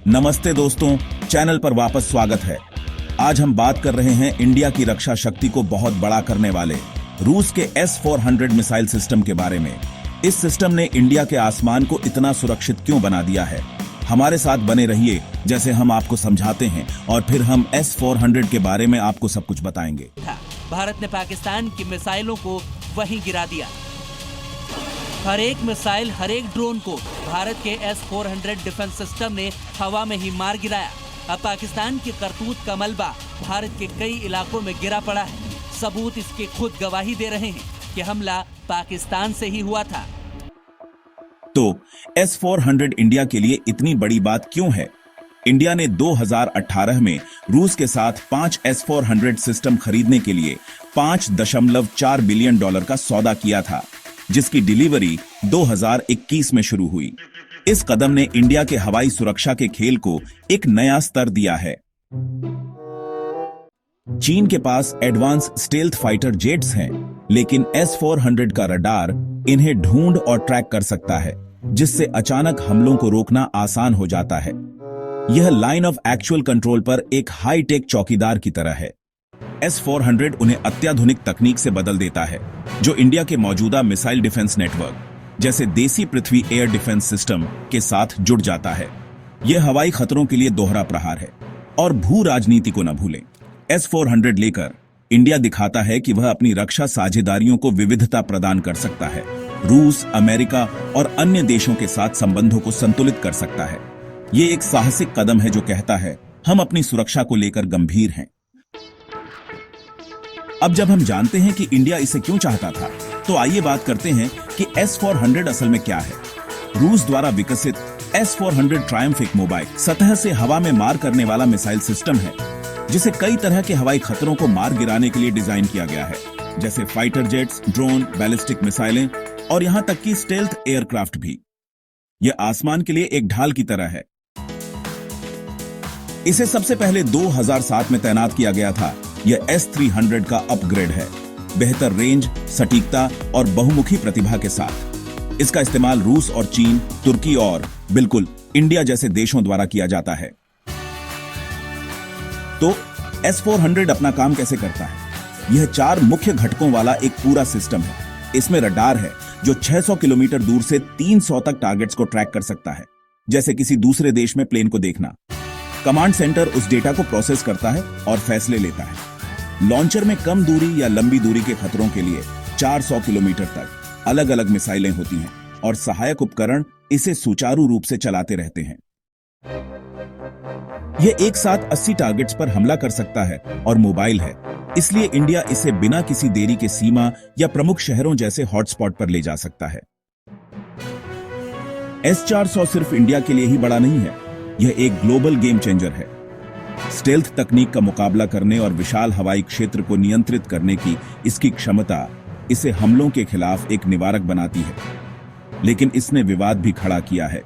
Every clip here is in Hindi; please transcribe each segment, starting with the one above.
नमस्ते दोस्तों, चैनल पर वापस स्वागत है। आज हम बात कर रहे हैं इंडिया की रक्षा शक्ति को बहुत बड़ा करने वाले रूस के S-400 मिसाइल सिस्टम के बारे में। इस सिस्टम ने इंडिया के आसमान को इतना सुरक्षित क्यों बना दिया है। हमारे साथ बने रहिए जैसे हम आपको समझाते हैं और फिर हम S-400 के बारे में आपको सब कुछ बताएंगे। भारत ने पाकिस्तान की मिसाइलों को वहीं गिरा दिया। हर एक मिसाइल, हर एक ड्रोन को भारत के S-400 डिफेंस सिस्टम ने हवा में ही मार गिराया। अब पाकिस्तान की करतूत का मलबा भारत के कई इलाकों में गिरा पड़ा है। सबूत इसके खुद गवाही दे रहे हैं कि हमला पाकिस्तान से ही हुआ था। तो S-400 इंडिया के लिए इतनी बड़ी बात क्यों है? इंडिया ने 2018 में रूस के साथ 5 S-400 सिस्टम खरीदने के लिए $5.4 बिलियन का सौदा किया था, जिसकी डिलीवरी 2021 में शुरू हुई। इस कदम ने इंडिया के हवाई सुरक्षा के खेल को एक नया स्तर दिया है। चीन के पास एडवांस स्टेल्थ फाइटर जेट्स हैं, लेकिन S-400 का रडार इन्हें ढूंढ और ट्रैक कर सकता है, जिससे अचानक हमलों को रोकना आसान हो जाता है। यह लाइन ऑफ एक्चुअल कंट्रोल पर एक हाई टेक चौकीदार की तरह है। S-400 उन्हें अत्याधुनिक तकनीक से बदल देता है, जो इंडिया के मौजूदा मिसाइल डिफेंस नेटवर्क जैसे देसी पृथ्वी एयर डिफेंस सिस्टम के साथ जुड़ जाता है। यह हवाई खतरों के लिए दोहरा प्रहार है। और भू राजनीति को न भूलें। S-400 लेकर इंडिया दिखाता है कि वह अपनी रक्षा साझेदारियों को विविधता प्रदान कर सकता है। रूस, अमेरिका और अन्य देशों के साथ संबंधों को संतुलित कर सकता है। यह एक साहसिक कदम है जो कहता है हम अपनी सुरक्षा को लेकर गंभीर हैं। अब जब हम जानते हैं कि इंडिया इसे क्यों चाहता था, तो आइए बात करते हैं कि S-400 असल में क्या है। रूस द्वारा विकसित S-400 ट्रायम्फ एक मोबाइल सतह से हवा में मार करने वाला मिसाइल सिस्टम है, जिसे कई तरह के हवाई खतरों को मार गिराने के लिए डिजाइन किया गया है, जैसे फाइटर जेट्स, ड्रोन, बैलिस्टिक मिसाइलें और यहां तक कि स्टेल्थ एयरक्राफ्ट भी। यह आसमान के लिए एक ढाल की तरह है। इसे सबसे पहले 2007 में तैनात किया गया था। यह S-300 का अपग्रेड है, बेहतर रेंज, सटीकता और बहुमुखी प्रतिभा के साथ। इसका इस्तेमाल रूस और चीन, तुर्की और बिल्कुल इंडिया जैसे देशों द्वारा किया जाता है। तो S-400 अपना काम कैसे करता है? यह 4 मुख्य घटकों वाला एक पूरा सिस्टम है। इसमें रडार है जो 600 किलोमीटर दूर से 300 तक टारगेट्स को ट्रैक कर सकता है, जैसे किसी दूसरे देश में प्लेन को देखना। कमांड सेंटर उस डेटा को प्रोसेस करता है और फैसले लेता है। लॉन्चर में कम दूरी या लंबी दूरी के खतरों के लिए 400 किलोमीटर तक अलग अलग मिसाइलें होती हैं और सहायक उपकरण इसे सुचारू रूप से चलाते रहते हैं। यह एक साथ 80 टारगेट्स पर हमला कर सकता है और मोबाइल है, इसलिए इंडिया इसे बिना किसी देरी के सीमा या प्रमुख शहरों जैसे हॉटस्पॉट पर ले जा सकता है। S-400 सिर्फ इंडिया के लिए ही बड़ा नहीं है, यह एक ग्लोबल गेम चेंजर है। स्टेल्थ तकनीक का मुकाबला करने और विशाल हवाई क्षेत्र को नियंत्रित करने की इसकी क्षमता इसे हमलों के खिलाफ एक निवारक बनाती है। लेकिन इसने विवाद भी खड़ा किया है।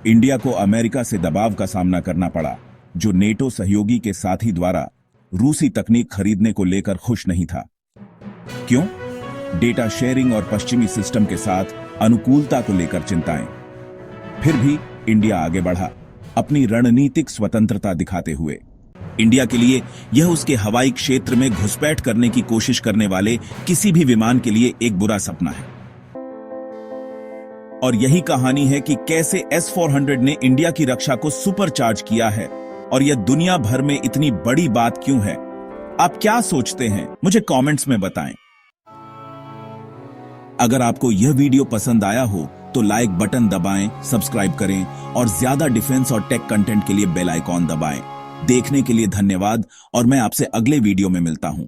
इंडिया को अमेरिका से दबाव का सामना करना पड़ा, जो नेटो सहयोगी के साथी द्वारा रूसी तकनीक खरीदने को लेकर खुश नहीं था। क्यों? डेटा शेयरिंग और पश्चिमी सिस्टम के साथ अनुकूलता को लेकर चिंताएं। फिर भी इंडिया आगे बढ़ा, अपनी रणनीतिक स्वतंत्रता दिखाते हुए। इंडिया के लिए यह उसके हवाई क्षेत्र में घुसपैठ करने की कोशिश करने वाले किसी भी विमान के लिए एक बुरा सपना है। और यही कहानी है कि कैसे S-400 ने इंडिया की रक्षा को सुपरचार्ज किया है और यह दुनिया भर में इतनी बड़ी बात क्यों है। आप क्या सोचते हैं, मुझे कमेंट्स में बताएं। अगर आपको यह वीडियो पसंद आया हो तो लाइक बटन दबाएं, सब्सक्राइब करें और ज्यादा डिफेंस और टेक कंटेंट के लिए बेल आइकॉन दबाएं। देखने के लिए धन्यवाद और मैं आपसे अगले वीडियो में मिलता हूं।